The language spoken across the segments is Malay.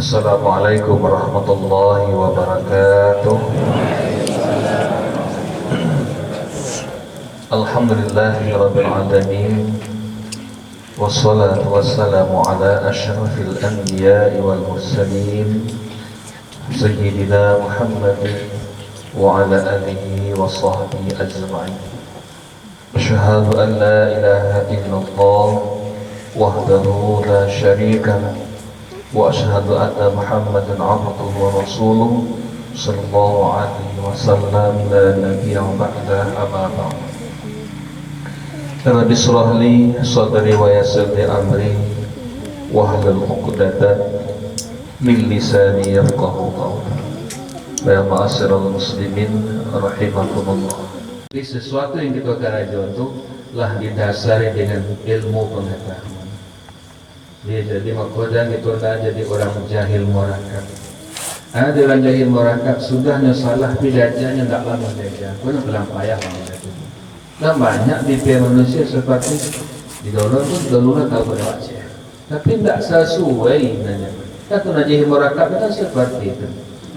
Assalamualaikum warahmatullahi wabarakatuh. Alhamdulillahi rabbil alamin. Wassalatu wassalamu ala asyrafil anbiya'i wal mursalin Sayyidina Muhammadin wa ala alihi wa sahbihi ajma'in. Asyhadu an la ilaha illallah wahdahu la syarika lah, wa asyhadu anna Muhammadan abduhu wa rasuluh sallallahu alaihi wasallam, la nabiyya ba'da, amma ba'd. Rabbi shrah li sadri wa yassir li amri wahlul 'uqdatam min lisani yafqahu qawli. Ya ma'asyiral muslimin rahimakumullah. Jadi sesuatu yang kita karajo itu lah didasari dengan ilmu pengetahuan. Jadi makanya kita tidak jadi orang jahil murakab. Ada orang jahil murakab sudahnya salah belajarnya tidak lama belajar, pun bilang payah banget itu. Nah banyak tipe manusia seperti di dalam pun dulu tahu berbaca, tapi tidak sesuai nanya. Kata jahil murakab itu seperti itu.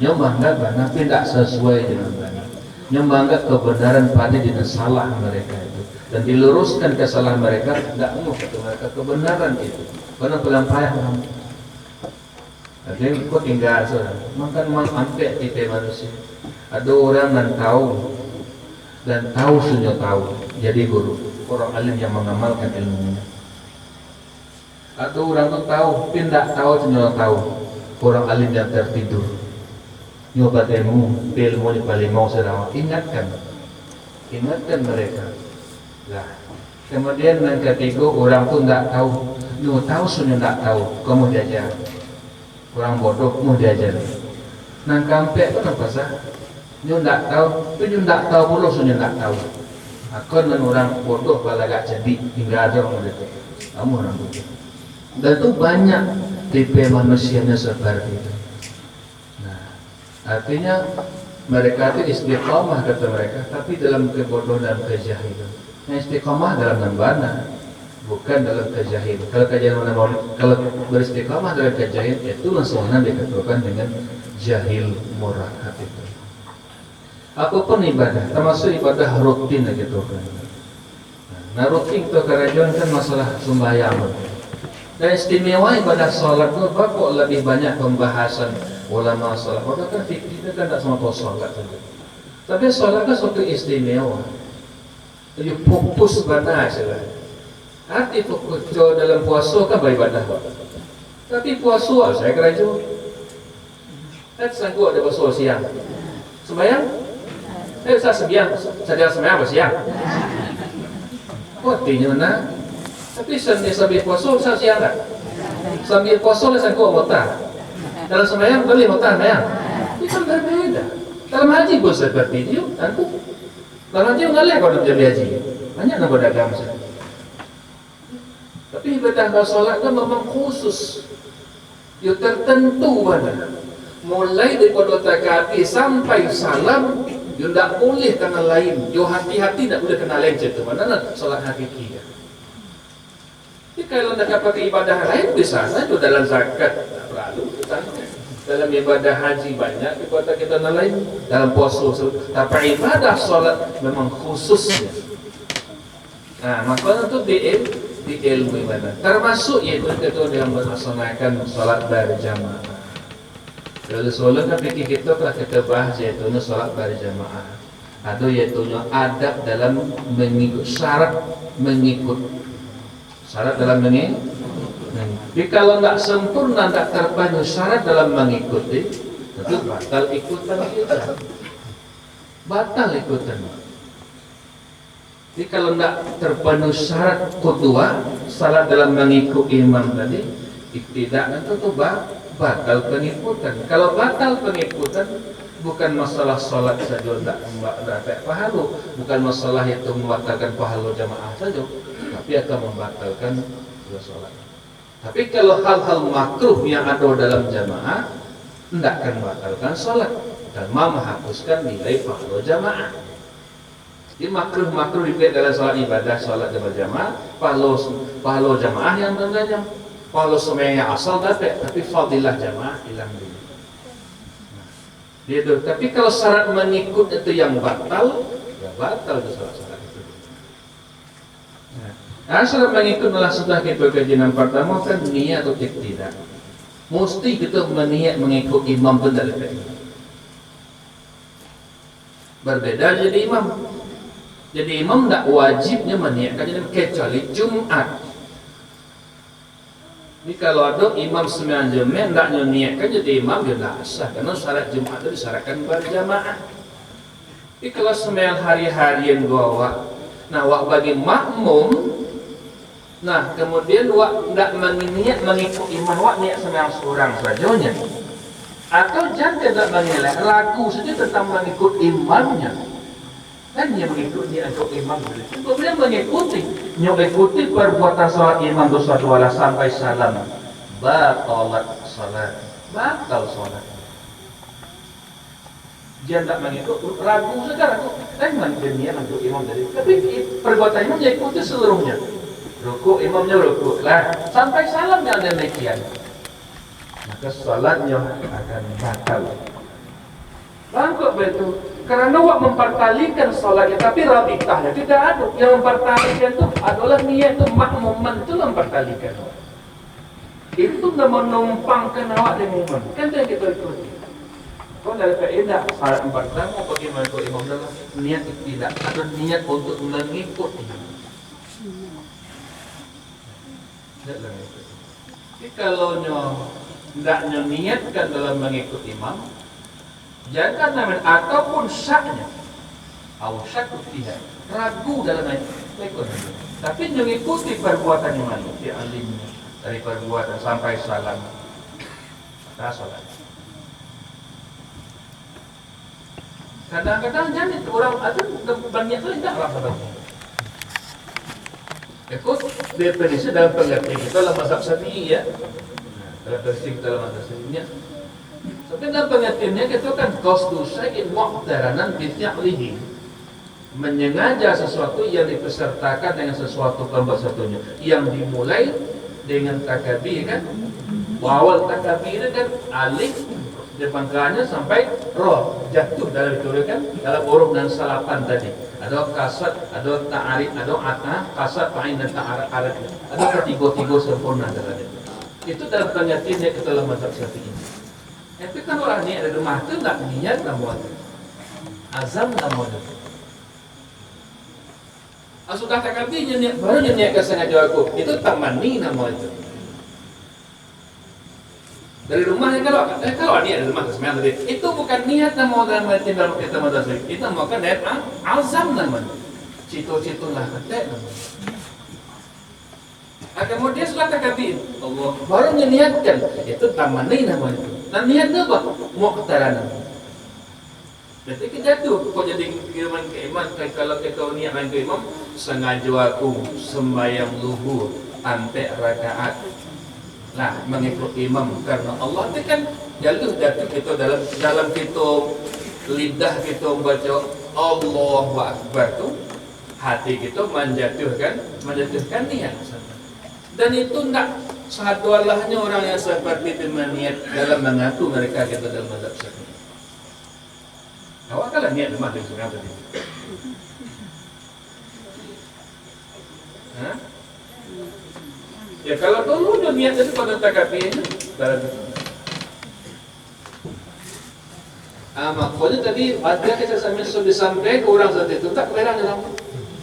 Nyomanggap tapi tidak sesuai dengan benar. Nyomanggap kebenaran pada dengan salah mereka itu dan diluruskan kesalahan mereka, tidak mau kata mereka kebenaran itu. Karena pulang payah lah. Ada yang ikut tinggal saudara. Makan mampet tipe manusia. Ada orang yang tahu sudah tahu. Jadi guru, orang alim yang mengamalkan ilmunya. Ada orang tu tahu, pindah tahu sudah tahu. Orang alim yang tertidur. Nyoba ilmu ni paling mau saudara. Ingatkan mereka. Lah. Kemudian yang ketiga, orang tu tidak tahu. Nyo tahu sudah tidak tahu, kamu diajar. Orang bodoh mau diajar. Nang kampek pun apa sah? Nyo tidak tahu, tu nyo tidak tahu pula sudah tidak tahu. Akon dan orang bodoh kalau agak cerdik hingga ada orang itu. Kamu orang bodoh. Dan itu banyak tipe manusianya seperti itu. Nah, artinya mereka itu istiqamah kata mereka, tapi dalam kebodohan dan kejahilan. Nah, istiqamah dalam nambana, bukan dalam kejahil. Kalau kejahil kalau beristiqamah dalam kejahil, itu langsung dikatakan dengan jahil murakab itu. Apapun ibadah, termasuk ibadah rutin gitu kan. Nah rutin itu kerajaan kan masalah sembahyang. Dan istimewa ibadah sholat itu kok lebih banyak pembahasan ulama sholat. Padahal kan kita kan tidak semua sholat saja. Tapi sholat kan suatu istimewa. Jadi fokus benar saja. Arti fokus dalam puasa kan beribadah. Tapi puasa saya kerajaan. Kan sanggup ada puasa siang. Sembahyang? Saya sembahyang apa siang? Artinya mana? Tapi sambil puasa saya siang tak? Sambil puasa saya sanggup motar. Dalam sembahyang boleh motar sembahyang. Itu kan berbeda. Dalam haji pun seperti itu. Dalam haji mengalir kalau menjadi haji. Banyak nak berdagang saya. Tapi ibadah sholat kan memang khusus. Dia tertentu mana. Mulai daripada takati sampai salam, dia tidak boleh kena lain. Dia hati-hati tidak boleh kena lain macam mana sholat hakiki. Jadi kalau nak pakai ibadah lain bisa saja dalam zakat tak perlu. Dalam ibadah haji banyak ibadah kita lain. Dalam puasa, tapi ibadah sholat memang khususnya. Nah, makanya itu di ilmu ibadah. Termasuk yaitu kita yang melaksanakan sholat berjamaah. Kalau solat kan fikih kita telah kita bahas yaitu sholat berjamaah. Atau yaitu adab dalam mengikut syarat dalam mengikut. Jadi kalau tidak sempurna, tidak terpenuhi syarat dalam mengikuti, itu batal ikutan kita. Batal ikutan. Jadi kalau tidak terpenuhi syarat kedua, salat dalam mengikuti imam tadi, tidak itu batal pengikutan. Kalau batal pengikutan, bukan masalah salat saja tidak dapat pahala, bukan masalah itu membatalkan pahala jamaah saja, tapi akan membatalkan dua salat. Tapi kalau hal-hal makruh yang ada dalam jamaah, tidak akan membatalkan salat dan menghapuskan nilai pahala jamaah. Jadi makruh-makruh juga dalam salat ibadah, salat berjamaah, pahala jamaah yang berjamaah. Kalau semuanya asal dapat, tapi fadilah jamaah hilang dulu. Gitu. Tapi kalau syarat mengikut itu yang batal, ya batal itu syarat itu. Nah, syarat mengikut malah sudah kita kajian pertama kan niat atau tidak. Mesti kita meniat mengikut imam benar tidak. Berbeda jadi imam. Jadi imam tidak wajibnya meniatkan jadi kecuali Jumat. Ini kalau ada imam sembilan Jumat tidak niatkan jadi imam dia tidak sah karena syarat Jumat itu disyaratkan berjamaah. Tapi kalau sembilan hari-harian gua nah wak bagi makmum, nah kemudian wak tidak meniat mengikut imam wak niat sembilan seorang sajonya, atau jangan tidak menilai ragu saja tentang mengikut imamnya. Kan dia mengikuti untuk imam kemudian mengikuti perbuatan salat imam dosa dua sampai salam batalat salat, batal salat. Dia tidak mengikut, ragu saja ragu. Mungkin dia mengikut imam dari, tapi perbuatan imam dia ikuti seluruhnya. Ruku imamnya ruku lah sampai salamnya ada demikian, maka salatnya akan batal. Bangkok betul. Karena wak mempertalikan salatnya, tapi rabitahnya tidak ada. Yang mempertalikan itu adalah niat itu makmuman itu mempertalikan. Itu tidak menumpangkan awak dengan imam. Kan yang kita ikuti. Kalau dari faedah syarat pertama bagaimana kalau imam adalah niat tidak ada niat untuk mengikuti. Jadi kalau tidak niatkan dalam mengikuti imam, jangan namun ataupun syaknya atau syak tidak ragu dalam ikut, tapi mengikuti perbuatan imam di alimnya dari perbuatan sampai salam maka salat. Kadang-kadang jangan orang ada banyak itu tidak apa-apa. Ikut definisi dalam pengertian kita dalam mazhab Syafi'i ya. Dalam definisi kita dalam mazhab Syafi'i. Tapi dalam pengertiannya kita kan qasdu syai'in muqtaranan bi fi'lihi. Menyengaja sesuatu yang dipesertakan dengan sesuatu kelompok satunya. Yang dimulai dengan takabir kan. Awal takabir kan alif dipangkalnya sampai roh jatuh dalam itu kan dalam huruf dan salapan tadi. Ada kasat, ada ta'arif, ada atah, kasat, fa'in dan ta'arif. Ada ketiga-tiga sempurna dalam itu. Itu dalam pengertiannya kita dalam mazhab Syafi'i. Tapi kan orang ni ada rumah tu tak niat nama tu, azam nama tu. Sudah takabirnya niat baru dia niatkan sengaja aku. Itu tamani nama itu. Dari rumahnya kalau niat dari rumah sebenarnya tadi itu bukan niat nama dalam arti dalam kita madrasah. Itu bukan niat azam nama tu. Cito-cito lah kata nama. Kemudian setelah takabir, Allah baru niatkan itu tamani nama itu. Dan niatnya apa? Muqtaranan. Jadi kita tu kau jadi kiriman ke imam kalau kita niat main ke imam sengaja aku sembahyang zuhur sampai rakaat. Nah, mengikut imam karena Allah itu kan jatuh kita dalam kita lidah kita baca Allahu Akbar tu hati kita menjatuhkan niat. Dan itu tidak satu Allahnya orang yang seperti itu niat dalam mengaku mereka kita dalam mazhab Syafi'i. Awak kalau niat lemah dengan seorang tadi. Ya kalau dulu dia niat itu pada takabirnya, makanya tadi ada kita sampai ke orang saat itu tak kelerang dalam.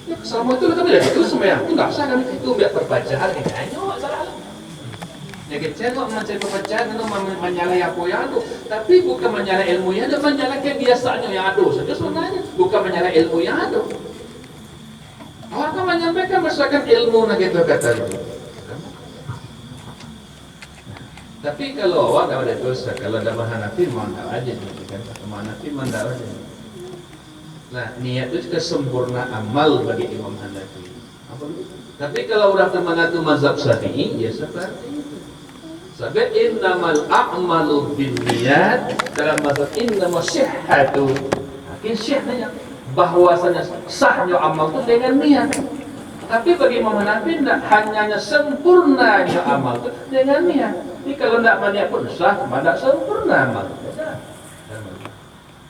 Ya selama itu kami dah itu semua itu nggak usah kami itu biar perbacaan ini hanya salah. Ya kita kok mencari perbacaan itu menyalahi apa yang ada, tapi bukan menyalahi ilmu yang ada, menyalahi kebiasaannya yang ada saja sebenarnya, bukan menyalahi ilmu yang ada. Orang kan menyampaikan berdasarkan ilmu nak kita kata itu. Tapi kalau awak tak ada dosa, kalau ada Hanafi mandar aja kan, Hanafi mandar aja. Nah, niat itu kesempurna amal bagi Imam Hanafi. Tapi kalau orang mengatu mazhab Syafi'i, ya seperti itu. Sebab innamal a'malu binniyat dalam mazhab innamas syihhatu. Makin syihhnya bahwasanya sahnya amal itu dengan niat. Tapi bagi Imam Hanafi tidak, hanya sempurnanya amal itu dengan niat. Ini kalau tidak berniat pun sah, tidak sempurna amal.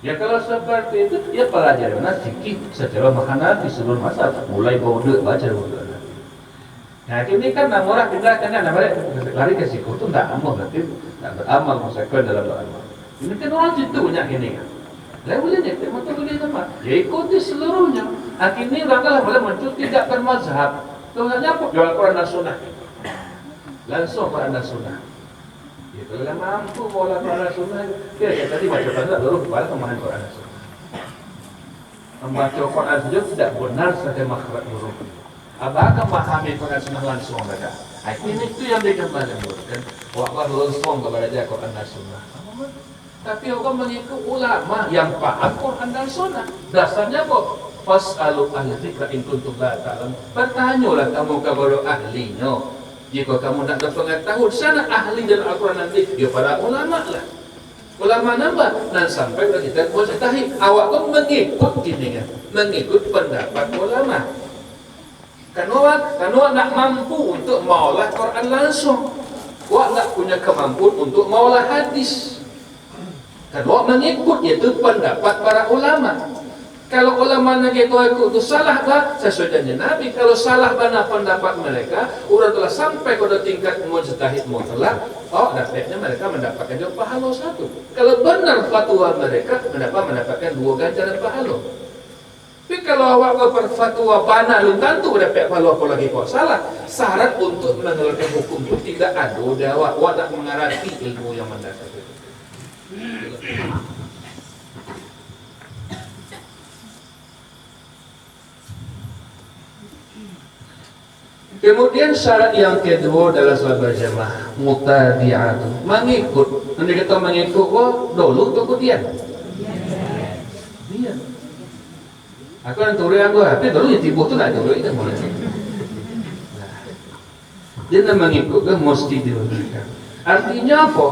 Ya kalau seperti itu, ya pelajari mana fikih secara Hanafi seluruh masa, mulai wudu baca wudu. Nah ini kan namorah kita kan namanya lari ke siku itu tidak amal, berarti tidak beramal maksudnya dalam beramal. Ini kan orang situ banyak ini kan. Lalu boleh ni, mata boleh sama. Ya ikuti seluruhnya. Akhirnya orang kalau boleh muncul tidak bermazhab. Sebenarnya apa? Jual Quran dan Sunnah. Langsung Quran dan Sunnah. Ya kalau mampu bola Quran dan Sunnah, ya tadi baca pada dulu kepala pemahaman Quran dan Sunnah. Membaca Quran saja tidak benar saja makhraj huruf. Apakah memahami Quran Sunnah langsung saja? Ini itu yang dikembalikan. Waqah langsung kepada Quran dan Sunnah. Tapi orang mengikut ulama yang paham Quran dan Sunnah. Dasarnya apa? Fas'alu ahli dzikra in kuntum la ta'lamun. Bertanyalah kamu kepada ahlinya. Jika kamu tak ada pengetahuan, sana ahli dalam Al-Quran nanti, ya para ulama lah. Ulama nambah dan sampai kita mujtahid. Awak pun mengikut gini kan, mengikut pendapat ulama. Karena nak mampu untuk maulah Quran langsung. Awak tak punya kemampuan untuk maulah hadis. Kalau mengikut itu pendapat para ulama. Kalau ulama nak ikut itu salah lah sesuai janji Nabi. Kalau salah mana pendapat mereka, orang telah sampai pada tingkat mujtahid mutlak, dapatnya mereka mendapatkan juga pahala satu. Kalau benar fatwa mereka, mendapatkan 2 ganjaran pahala. Tapi kalau awak berfatwa bana belum tentu dapat pahala apa lagi kau salah. Syarat untuk mengeluarkan hukum itu tidak ada. Awak tak mengarati ilmu yang mendapat. Kemudian syarat yang kedua adalah salat berjamaah mutabi'atu, mengikut. Nanti kita mengikut dulu atau kemudian? Dia. Aku yang turun aku, tapi dulu yang tiba tu nak turun itu boleh. Dia nak mengikut ke mesti dilakukan. Artinya apa?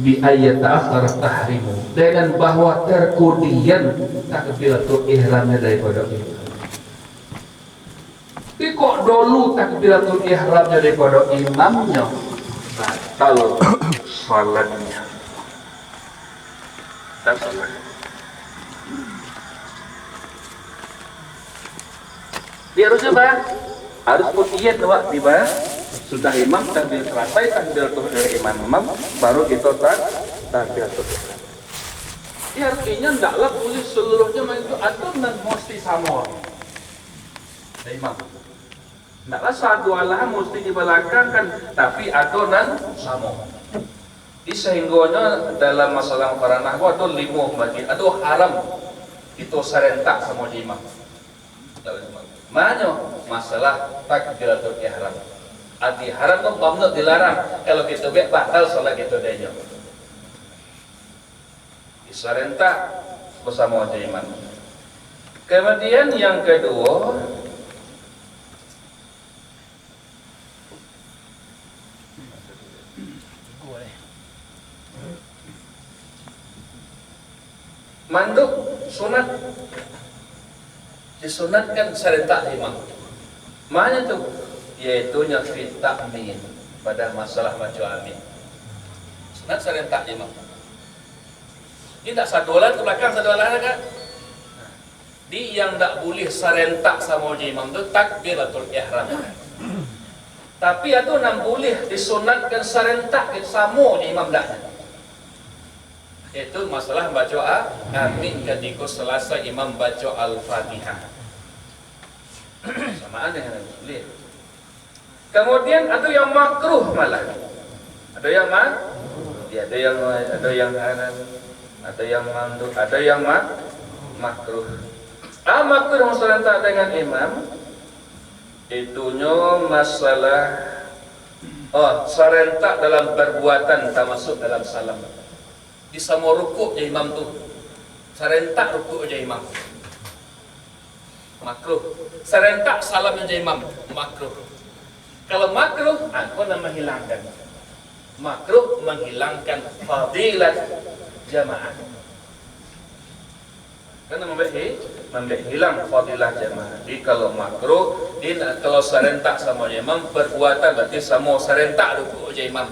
Bi ayat ta'akhir tahrimu, dengan bahwa terkemudian takbiratul ihramnya daripada itu. Tapi kok dulu takbiratul ihramnya daripada imamnya, batal salatnya. Tak salat. Dia harusnya harus kemudian waktu tiba. Sudah imam sambil selesai takbiratul dari imam baru kita takbiratul ihram. Ini artinya tidaklah boleh seluruhnya itu atau mesti sama dari imam. Tidaklah satu Allah mesti di belakang kan, tapi atau sama. Di sehingganya dalam masalah para nahwu atau 5 bagi atau haram itu serentak sama imam. Mana masalah takbiratul ihram. Arti haram itu mamnu dilarang. Kalau kita batal salat kita dia. Diserentak bersama imam. Kemudian yang kedua, manduk sunat, disunatkan serentak imam. Mana tu? Yaitu fit ta'min pada masalah maju amin. Sunat serentak imam. Ini tak satu orang ke belakang, satu orang kan? Di yang tak boleh serentak sama imam tu takbiratul ihram. Tapi itu nak boleh disunatkan serentak sama imam dah. Itu masalah baca amin ketika selesai imam baca al-Fatihah. Samaan dengan boleh. Kemudian ada yang makruh malah. Ada yang mandub, ada yang makruh. Makruh serentak dengan imam itunya masalah serentak dalam perbuatan termasuk dalam salam. Di semua rukuk je imam tu serentak rukuk je imam makruh, serentak salam je imam makruh. Kalau makruh aku nak menghilangkan makruh, menghilangkan fadilat jamaah, karena membuat hilang fadilah jamaah. Jadi kalau makruh Dia kalau serentak sama imam perbuatan berarti sama serentak rukuk je imam.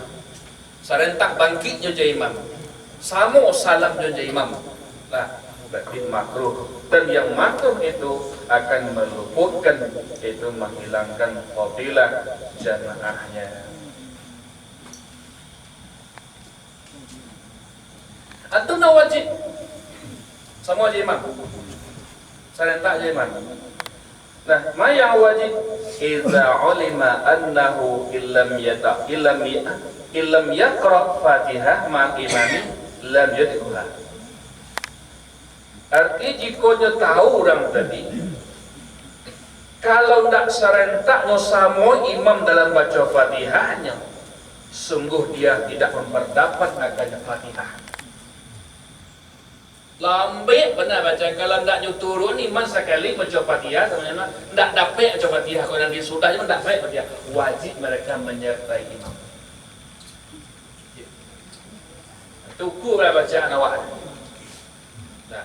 Serentak bangkitnya je imam. Sama salamnya je imam. Nah, berarti makruh. Dan yang makruh itu akan meluputkan, itu menghilangkan fadilah jamaahnya. Atau nak wajib sama je imam. Serentak je imam. Nah, ma yang wajib idza ulima annahu illam yaqra Fatihah ma imami lam yadkhula. Arti jika dia tahu orang tadi kalau tidak serentaknya sama imam dalam baca Fatihahnya, sungguh dia tidak memperdapat akan Fatihah. Lambik benar baca kalau tidak turun iman sekali baca Fatihah sebenarnya tidak dapat baca Fatihah. Kalau nanti sudah cuma tidak dapat Fatihah, wajib mereka menyertai imam. Tuku lah bacaan awak. Nah,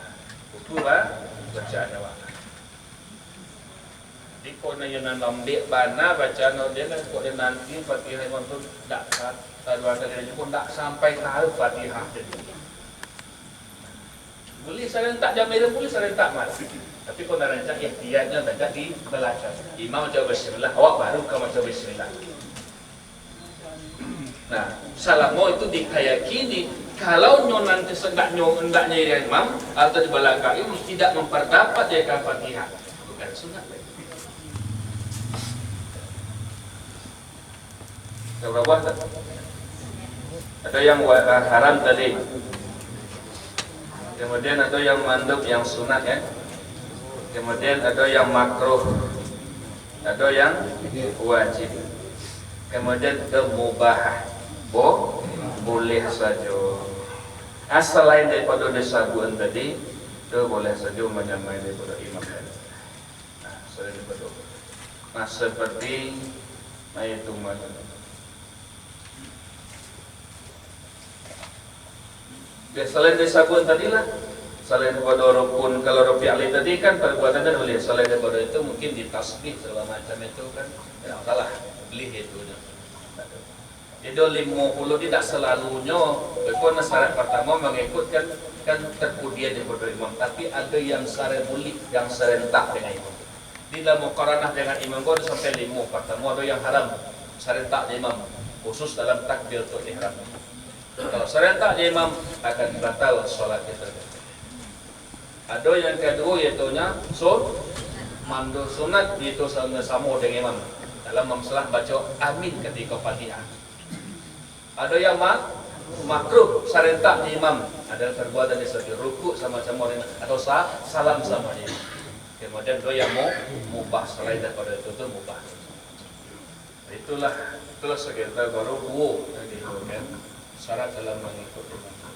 tuku lah bacaan awak. Di kona yang lambik bana bacaan dia kan kok dia nanti Fatihah imam tu tidak dua kali pun tidak sampai tahu Fatihah jadi. Boleh serentak jam merah, boleh serentak malam. Tapi kalau nak rancang ikhtiarnya baca di belakang. Imam baca bismillah, awak baru kau baca bismillah. Nah, salamu itu dikayakini kalau nyo nanti hendaknya imam atau di belakang itu tidak memperdapat dia Fatihah. Bukan sunat. Berapa? Ada yang haram tadi. Kemudian ada yang mandub, yang sunat ya. Kemudian ada yang makruh, ada yang wajib. Kemudian ada mubah, boleh saja. Selain daripada disabuan tadi, itu boleh saja menyamai daripada imam tadi. Nah, selain daripada. Nah, seperti itu mana. Ya, selain disabun tadi lah, selain daripada rukun, kalau rupi ali tadi kan perbuatannya boleh. Selain daripada itu mungkin ditasbih segala macam itu kan, ya salah beli itu. Jadi 50 tidak selalunya, berkona syarat pertama mengikutkan kan terpudia daripada imam. Tapi ada yang syarat bulik, yang serentak dengan imam. Bila muqaranah dengan imam kau sampai 5 pertama ada yang haram serentak dengan imam, khusus dalam takbiratul ihram. Kalau serentak je imam akan batal solat kita. Ada yang kedua iaitu mandu sunat itu sama dengan imam dalam masalah baca amin ketika Fatihah. Ada yang makruh serentak je imam adalah perbuatan yang seperti rukuk sama-sama atau salam sama dia. Kemudian ada yang mubah selain daripada itu mubah. Itulah sekitar baru dua tadi kan. Syarat dalam mengikut imam.